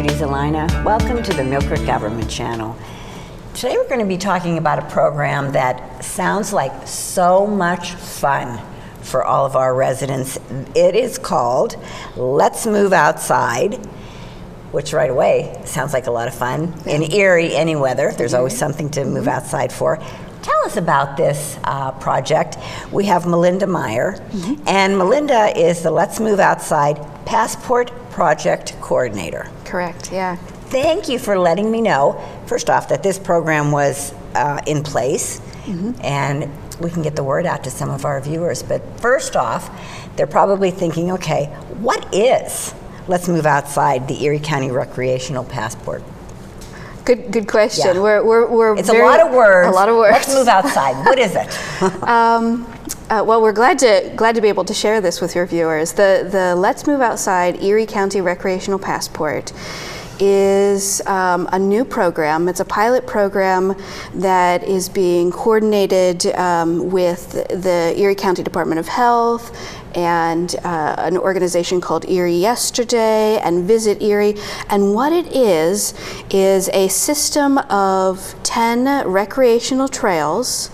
Judy Zelina. Welcome to the Millcreek Government Channel. Today we're going to be talking about a program that sounds like so much fun for all of our residents. It is called Let's Move Outside, which right away sounds like a lot of fun. In Erie, any weather, there's always something to move outside for. Tell us about this project. We have Melinda Meyer, and Melinda is the Let's Move Outside Passport Project Coordinator. Correct, yeah. Thank you for letting me know, first off, that this program was in place, and we can get the word out to some of our viewers. But first off, they're probably thinking, okay, what is Let's Move Outside, the Erie County Recreational Passport? Good question. Yeah. It's a lot of words. A lot of words. Let's move outside. What is it? Well, we're glad to be able to share this with your viewers. The Let's Move Outside Erie County Recreational Passport is a new program. It's a pilot program that is being coordinated with the Erie County Department of Health and an organization called Erie Yesterday and Visit Erie. And what it is a system of 10 recreational trails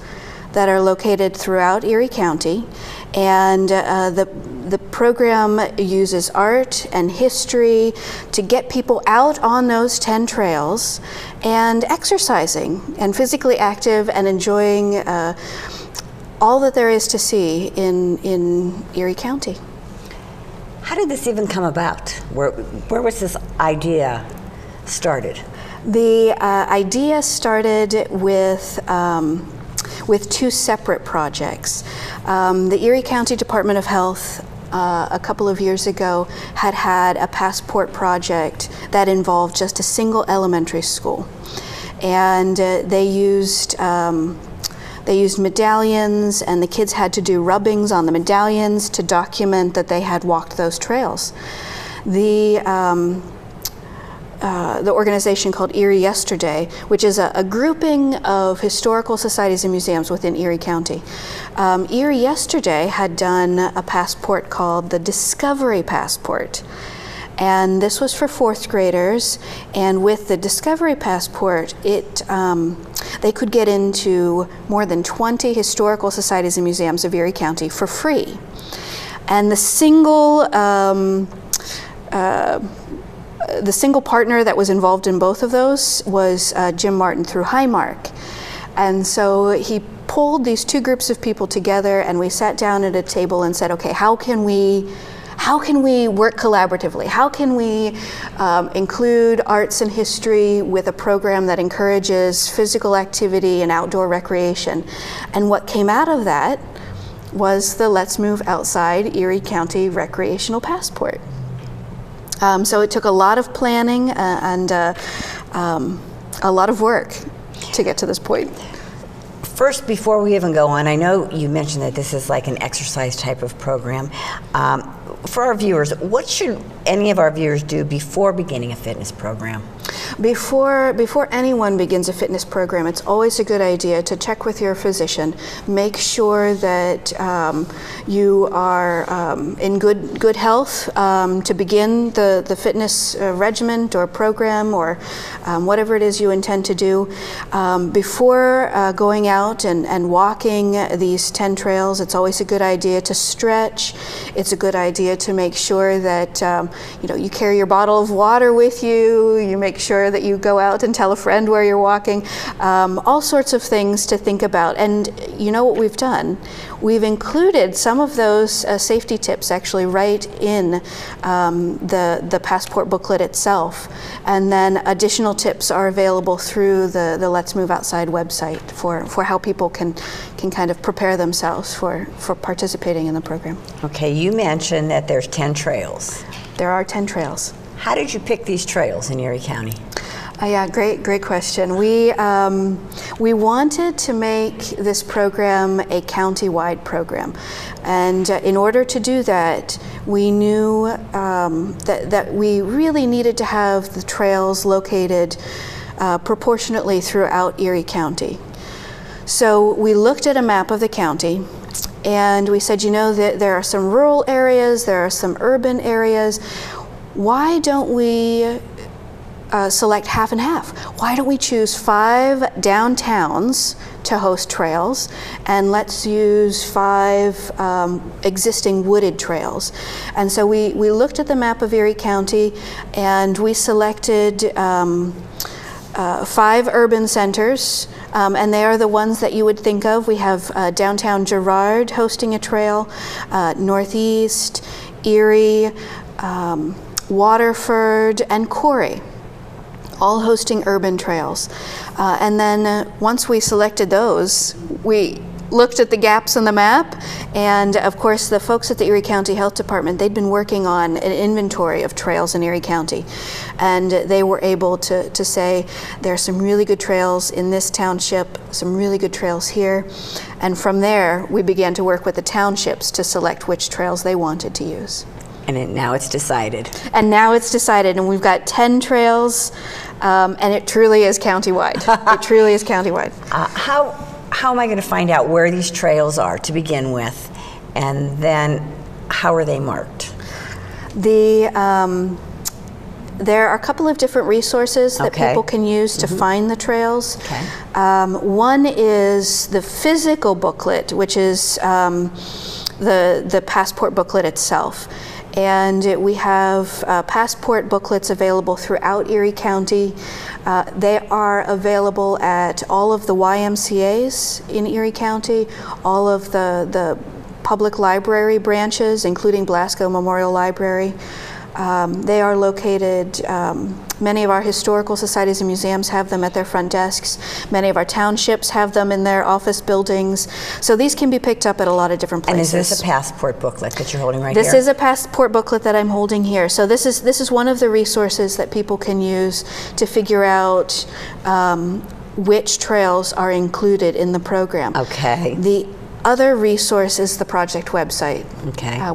that are located throughout Erie County. And the program uses art and history to get people out on those 10 trails and exercising and physically active and enjoying all that there is to see in Erie County. How did this even come about? Where was this idea started? The idea started with two separate projects. The Erie County Department of Health a couple of years ago had a passport project that involved just a single elementary school, and they used medallions, and the kids had to do rubbings on the medallions to document that they had walked those trails. The organization called Erie Yesterday, which is a grouping of historical societies and museums within Erie County. Erie Yesterday had done a passport called the Discovery Passport. And this was for fourth graders. And with the Discovery Passport, they could get into more than 20 historical societies and museums of Erie County for free. And the single partner that was involved in both of those was Jim Martin through Highmark. And so he pulled these two groups of people together, and we sat down at a table and said, okay, how can we work collaboratively? How can we include arts and history with a program that encourages physical activity and outdoor recreation? And what came out of that was the Let's Move Outside Erie County Recreational Passport. So it took a lot of planning and a lot of work to get to this point. First, before we even go on, I know you mentioned that this is like an exercise type of program. For our viewers, what should any of our viewers do before beginning a fitness program? Before anyone begins a fitness program, it's always a good idea to check with your physician. Make sure that you are in good health to begin the fitness regimen or program or whatever it is you intend to do. Before going out and walking these 10 trails, it's always a good idea to stretch. It's a good idea to make sure that you carry your bottle of water with you. You make sure that you go out and tell a friend where you're walking. All sorts of things to think about. And you know what we've done? We've included some of those safety tips actually right in the passport booklet itself. And then additional tips are available through the Let's Move Outside website for how people can kind of prepare themselves for participating in the program. Okay, you mentioned that there's 10 trails. There are 10 trails. How did you pick these trails in Erie County? Yeah, great question. We wanted to make this program a county-wide program, and in order to do that, we knew that we really needed to have the trails located proportionately throughout Erie County. So we looked at a map of the county, and we said, that there are some rural areas, there are some urban areas. Why don't we select half and half? Why don't we choose 5 downtowns to host trails, and let's use 5 existing wooded trails? And so we looked at the map of Erie County, and we selected 5 urban centers, and they are the ones that you would think of. We have downtown Girard hosting a trail, Northeast, Erie, Waterford, and Corey, all hosting urban trails. And then once we selected those, we looked at the gaps in the map, and of course the folks at the Erie County Health Department, they'd been working on an inventory of trails in Erie County, and they were able to say there are some really good trails in this township, some really good trails here, and from there we began to work with the townships to select which trails they wanted to use. And now it's decided. And now it's decided, and we've got 10 trails, and it truly is countywide. It truly is countywide. How am I going to find out where these trails are to begin with, and then how are they marked? There are a couple of different resources that people can use to find the trails. Okay. One is the physical booklet, which is the passport booklet itself. And we have passport booklets available throughout Erie County. They are available at all of the YMCAs in Erie County, all of the public library branches, including Blasco Memorial Library. They are located, many of our historical societies and museums have them at their front desks. Many of our townships have them in their office buildings. So these can be picked up at a lot of different places. And is this a passport booklet that you're holding right here? This is a passport booklet that I'm holding here. So this is one of the resources that people can use to figure out which trails are included in the program. Okay. The other resource is the project website,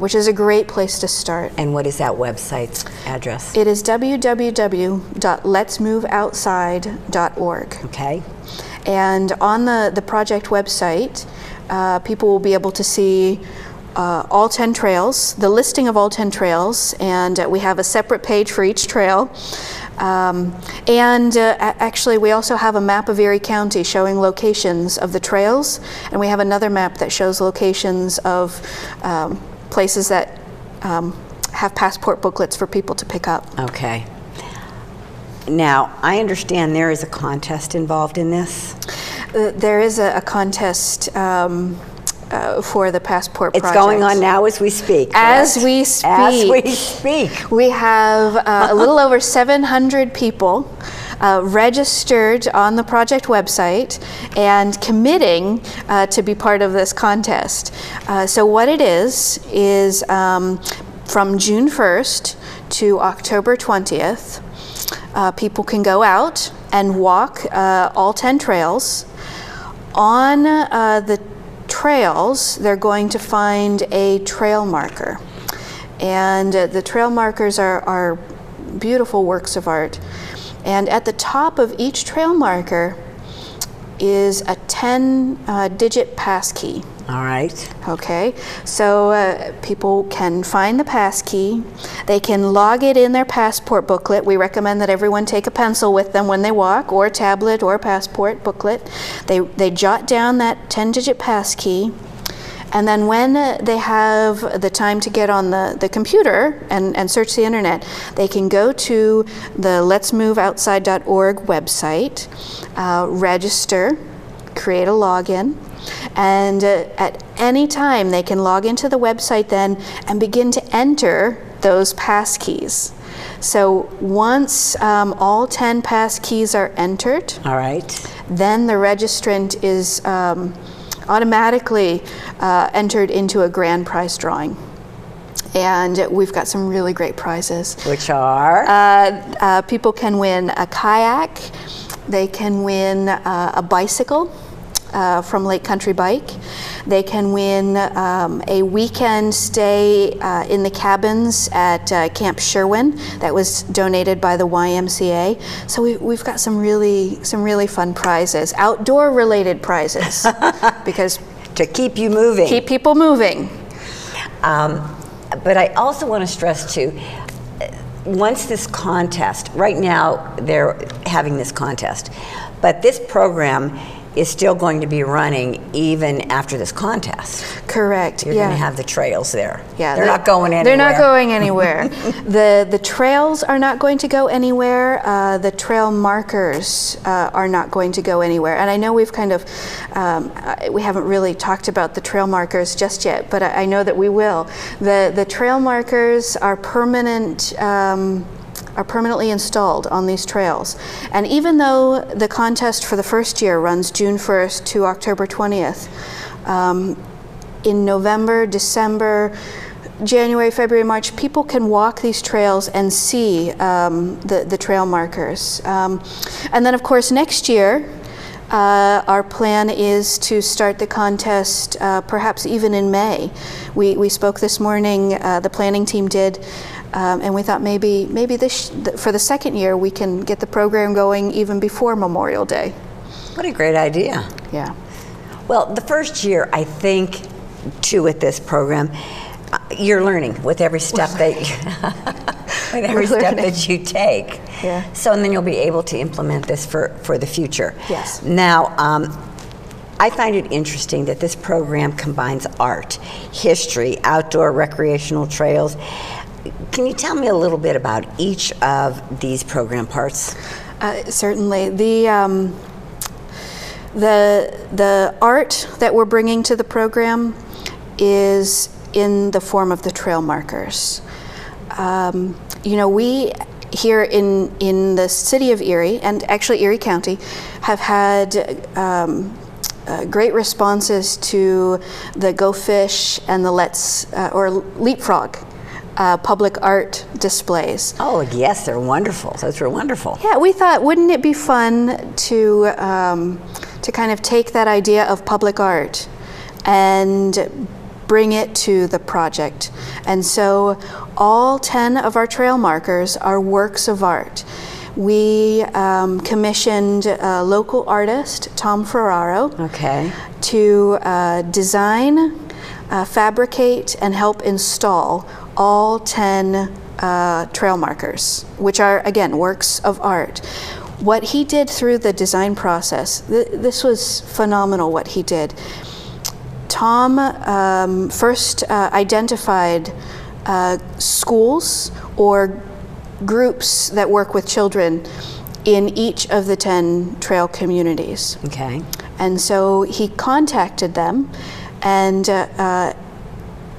which is a great place to start. And what is that website's address? It is www.letsmoveoutside.org. Okay. And on the project website, people will be able to see all 10 trails, the listing of all 10 trails, and we have a separate page for each trail. Actually, we also have a map of Erie County showing locations of the trails, and we have another map that shows locations of places that have passport booklets for people to pick up. Okay. Now, I understand there is a contest involved in this. There is a contest for the passport project. It's going on now as we speak. As we speak. As we speak. We have a little over 700 people registered on the project website and committing to be part of this contest. So what it is from June 1st to October 20th, people can go out and walk all 10 trails. On the trails, they're going to find a trail marker. And the trail markers are beautiful works of art. And at the top of each trail marker is a 10-digit passkey. All right. Okay, so people can find the passkey. They can log it in their passport booklet. We recommend that everyone take a pencil with them when they walk, or a tablet or a passport booklet. They jot down that 10-digit passkey, and then when they have the time to get on the computer and search the internet, they can go to the letsmoveoutside.org website, register, create a login, and at any time they can log into the website then and begin to enter those passkeys. So once all 10 passkeys are entered, all right, then the registrant is automatically entered into a grand prize drawing. And we've got some really great prizes. Which are? People can win a kayak. They can win a bicycle from Lake Country Bike. They can win a weekend stay in the cabins at Camp Sherwin that was donated by the YMCA. So we've got some really fun prizes, outdoor related prizes, because to keep you moving. Keep people moving. But I also want to stress too, once this contest, right now they're having this contest, but this program is still going to be running even after this contest. Correct. You're going to have the trails there. Yeah, they're not going anywhere. They're not going anywhere. The trails are not going to go anywhere. The trail markers are not going to go anywhere. And I know we've kind of, we haven't really talked about the trail markers just yet, but I know that we will. The trail markers are permanently installed on these trails. And even though the contest for the first year runs June 1st to October 20th, in November, December, January, February, March, people can walk these trails and see the trail markers. And then of course next year, our plan is to start the contest perhaps even in May. We spoke this morning, the planning team did, and we thought maybe for the second year we can get the program going even before Memorial Day. What a great idea. Yeah. Well, the first year, I think, too, with this program, you're learning with every step that you take. Yeah. So, and then you'll be able to implement this for the future. Yes. Now, I find it interesting that this program combines art, history, outdoor recreational trails. Can you tell me a little bit about each of these program parts? Certainly. The art that we're bringing to the program is in the form of the trail markers. You know, we here in the city of Erie, and actually Erie County, have had great responses to the Go Fish and the or Leapfrog public art displays. Oh yes, they're wonderful. Those were wonderful. Yeah, we thought, wouldn't it be fun to kind of take that idea of public art and bring it to the project. And so all 10 of our trail markers are works of art. We commissioned a local artist, Tom Ferraro, to design, fabricate, and help install all 10 trail markers, which are, again, works of art. What he did through the design process, this was phenomenal what he did. Tom first identified schools or groups that work with children in each of the 10 trail communities. Okay. And so he contacted them and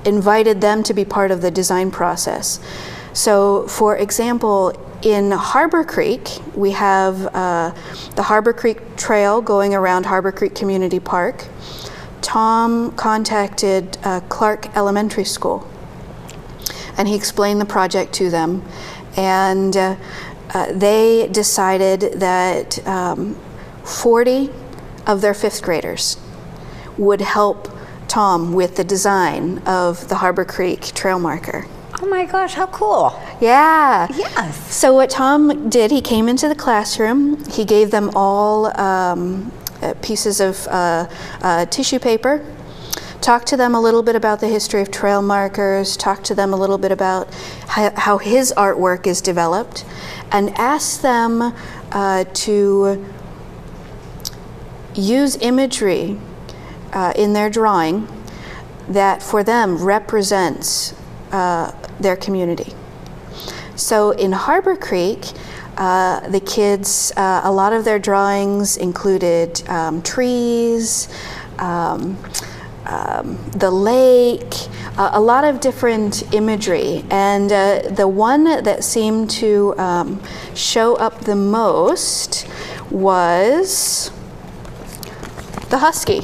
invited them to be part of the design process. So, for example, in Harbor Creek, we have the Harbor Creek Trail going around Harbor Creek Community Park. Tom contacted Clark Elementary School, and he explained the project to them, and they decided that 40 of their 5th graders would help Tom with the design of the Harbor Creek trail marker. Oh my gosh, how cool. Yeah. Yes. So what Tom did, he came into the classroom, he gave them all pieces of tissue paper, talked to them a little bit about the history of trail markers, talked to them a little bit about how his artwork is developed, and asked them to use imagery in their drawing that for them represents their community. So in Harbor Creek, the kids, a lot of their drawings included trees, the lake, a lot of different imagery. And the one that seemed to show up the most was the husky,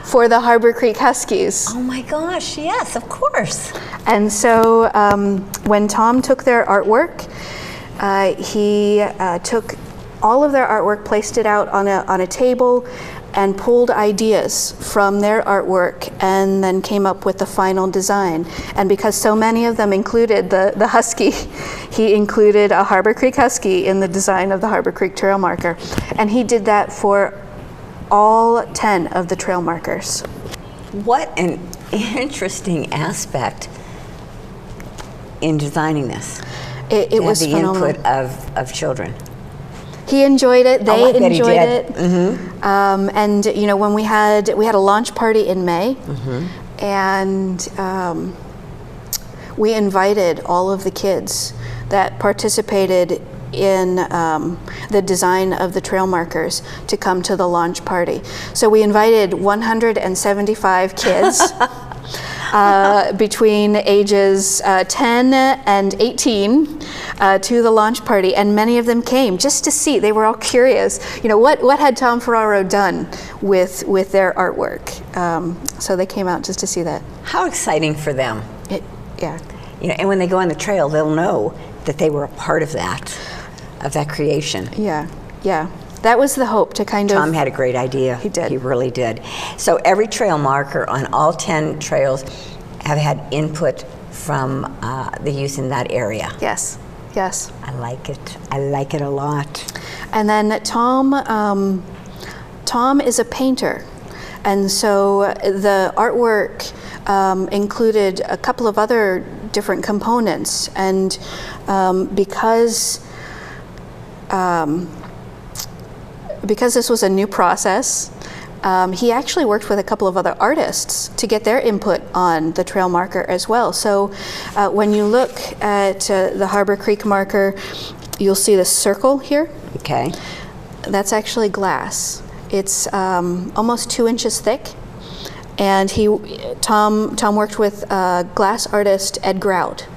for the Harbor Creek Huskies. Oh my gosh, yes, of course. And so when Tom took their artwork, he took all of their artwork, placed it out on a table, and pulled ideas from their artwork, and then came up with the final design. And because so many of them included the husky, he included a Harbor Creek Husky in the design of the Harbor Creek trail marker. And he did that for all 10 of the trail markers. What an interesting aspect in designing this. It was the phenomenal. input of children. He enjoyed it. They I bet he enjoyed did. it. And you know, when we had a launch party in May, and we invited all of the kids that participated in the design of the trail markers to come to the launch party. So we invited 175 kids between ages 10 and 18 to the launch party, and many of them came just to see. They were all curious, you know, what had Tom Ferraro done with their artwork. So they came out just to see that. How exciting for them. Yeah. You know, and when they go on the trail, they'll know that they were a part of that creation. Yeah, yeah. That was the hope, to kind of... Tom had a great idea. He did. He really did. So every trail marker on all 10 trails have had input from the youth in that area. Yes, yes. I like it. I like it a lot. And then Tom is a painter. And so the artwork included a couple of other different components. And because this was a new process, he actually worked with a couple of other artists to get their input on the trail marker as well. So when you look at the Harbor Creek marker, you'll see the circle here. Okay. That's actually glass. It's almost 2 inches thick. And Tom worked with glass artist Ed Grout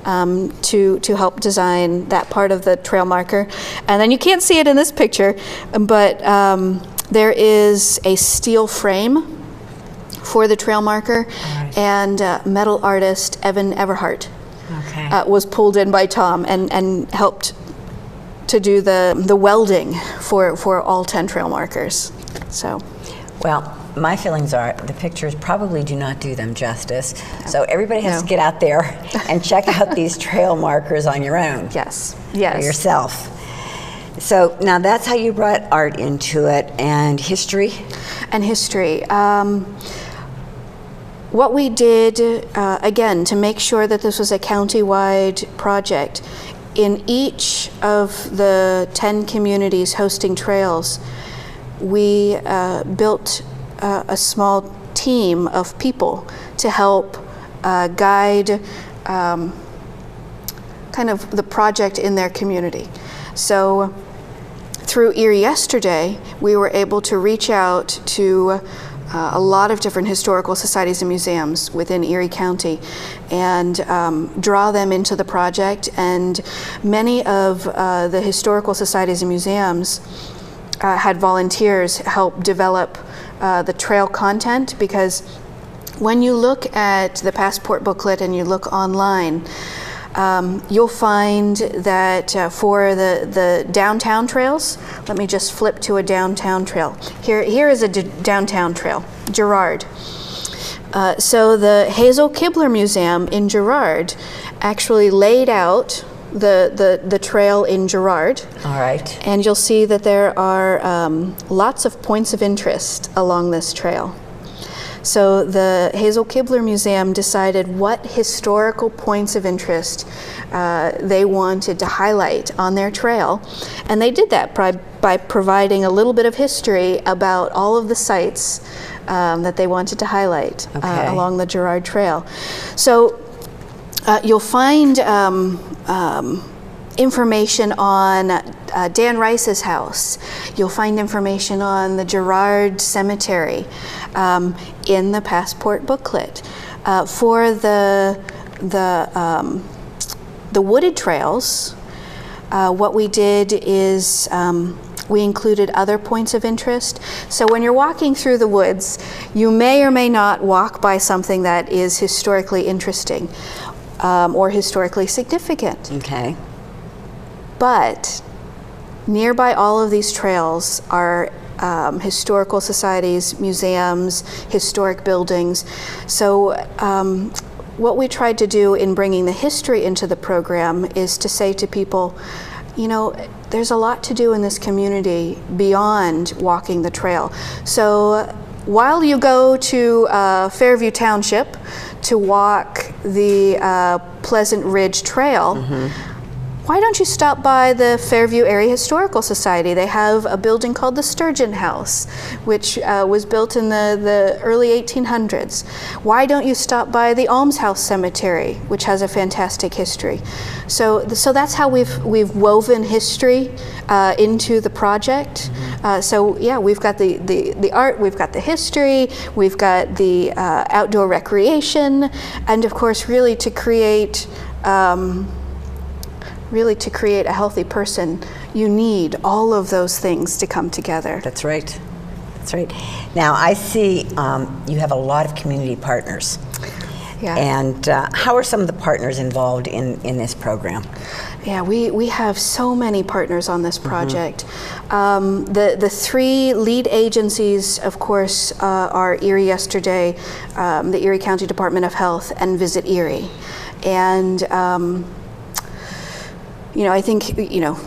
to help design that part of the trail marker. And then you can't see it in this picture, but there is a steel frame for the trail marker, and metal artist Evan Everhart was pulled in by Tom and helped to do the welding for all 10 trail markers. So, well, my feelings are the pictures probably do not do them justice. So everybody has to get out there and check out these trail markers on your own. Yes, yes. For yourself. So now that's how you brought art into it, and history? And history. What we did, again, to make sure that this was a county-wide project, in each of the 10 communities hosting trails, we built a small team of people to help guide kind of the project in their community. So through Erie Yesterday, we were able to reach out to a lot of different historical societies and museums within Erie County and draw them into the project. And many of the historical societies and museums had volunteers help develop the trail content, because when you look at the Passport booklet and you look online, you'll find that for the downtown trails, let me just flip to a downtown trail. Here is a downtown trail, Girard. So the Hazel Kibler Museum in Girard actually laid out the trail in Girard. All right. And you'll see that there are lots of points of interest along this trail. So the Hazel Kibler Museum decided what historical points of interest they wanted to highlight on their trail. And they did that by providing a little bit of history about all of the sites that they wanted to highlight along the Girard Trail. So you'll find information on Dan Rice's house. You'll find information on the Girard Cemetery in the Passport booklet. For the wooded trails, what we did is we included other points of interest. So when you're walking through the woods, you may or may not walk by something that is historically interesting or historically significant. Okay. But nearby all of these trails are historical societies, museums, historic buildings. So what we tried to do in bringing the history into the program is to say to people, you know, there's a lot to do in this community beyond walking the trail. So while you go to Fairview Township to walk the Pleasant Ridge Trail, why don't you stop by the Fairview Erie Historical Society? They have a building called the Sturgeon House, which was built in the early 1800s. Why don't you stop by the Almshouse Cemetery, which has a fantastic history? So that's how we've woven history into the project. So yeah, we've got the art, we've got the history, we've got the outdoor recreation, and of course, really to create a healthy person, you need all of those things to come together. That's right. That's right. Now, I see you have a lot of community partners. Yeah. And how are some of the partners involved in this program? Yeah, we have so many partners on this project. The three lead agencies, of course, are Erie Yesterday, the Erie County Department of Health, and Visit Erie. And I think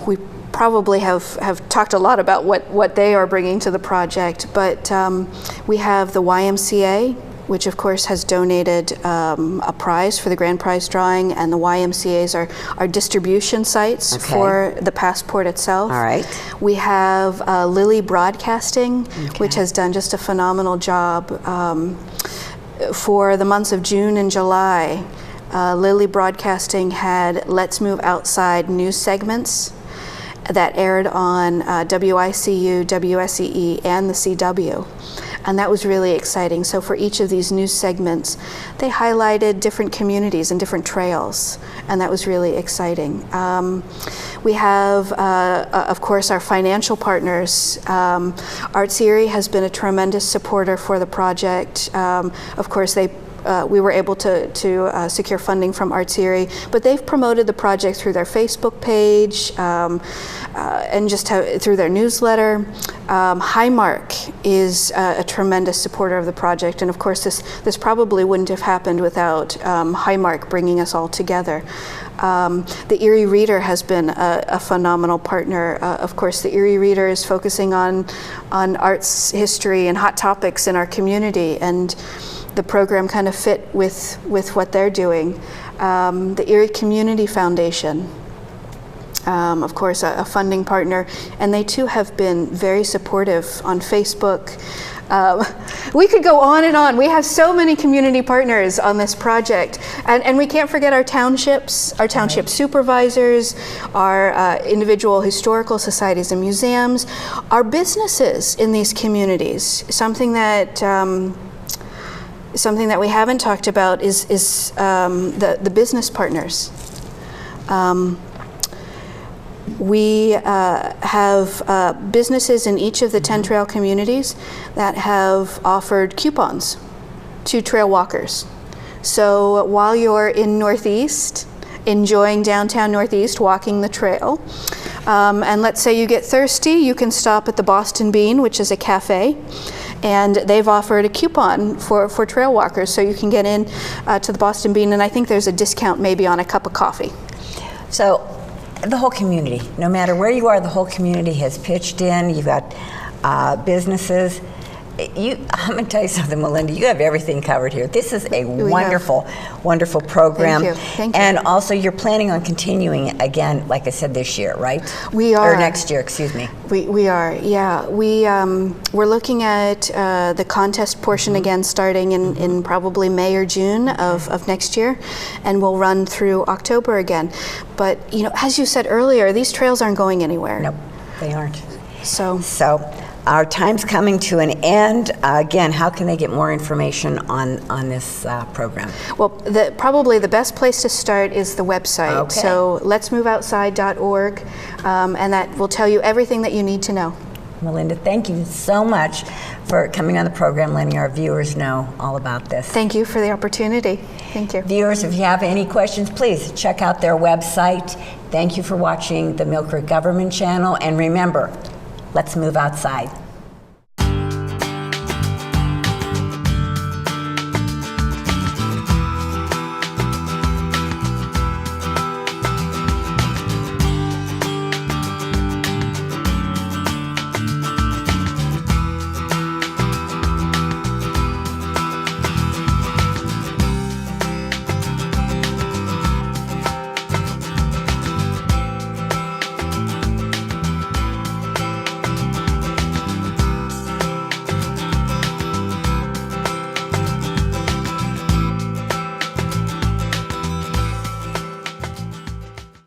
we probably have talked a lot about what they are bringing to the project, but we have the YMCA, which of course has donated a prize for the grand prize drawing, and the YMCA's are distribution sites for the passport itself. All right. We have Lily Broadcasting, which has done just a phenomenal job for the months of June and July. Lily Broadcasting had Let's Move Outside news segments that aired on WICU, WSEE, and the CW. And that was really exciting. So for each of these news segments, they highlighted different communities and different trails, and that was really exciting. We have, of course, our financial partners. Arts Erie has been a tremendous supporter for the project. Of course, we were able to secure funding from Arts Erie, but they've promoted the project through their Facebook page and just through their newsletter. Highmark is a tremendous supporter of the project, and of course this probably wouldn't have happened without Highmark bringing us all together. The Erie Reader has been a phenomenal partner. Of course, the Erie Reader is focusing on arts history and hot topics in our community, and the program kind of fit with what they're doing. The Erie Community Foundation, of course, a funding partner, and they too have been very supportive on Facebook. We could go on and on. We have so many community partners on this project, and we can't forget our townships, our township supervisors, our individual historical societies and museums, our businesses in these communities. Something that we haven't talked about is the business partners. We have businesses in each of the 10 trail communities that have offered coupons to trail walkers. So while you're in Northeast, enjoying downtown Northeast, walking the trail, and let's say you get thirsty, you can stop at the Boston Bean, which is a cafe, and they've offered a coupon for trail walkers, so you can get in to the Boston Bean, and I think there's a discount maybe on a cup of coffee. So the whole community, no matter where you are, the whole community has pitched in. You've got businesses. I'm going to tell you something, Melinda. You have everything covered here. This is a wonderful, wonderful program. Thank you. Thank you. And also, you're planning on continuing again, like I said, this year, right? We are. Or next year, excuse me. We are. Yeah. We're looking at the contest portion again, starting in probably May or June of next year, and we'll run through October again. But as you said earlier, these trails aren't going anywhere. Nope, they aren't. So our time's coming to an end. Again, how can they get more information on this program? Well, probably the best place to start is the website. Okay. So letsmoveoutside.org, and that will tell you everything that you need to know. Melinda, thank you so much for coming on the program, letting our viewers know all about this. Thank you for the opportunity. Thank you. Viewers, if you have any questions, please check out their website. Thank you for watching the Millcreek Government Channel, and remember, let's move outside.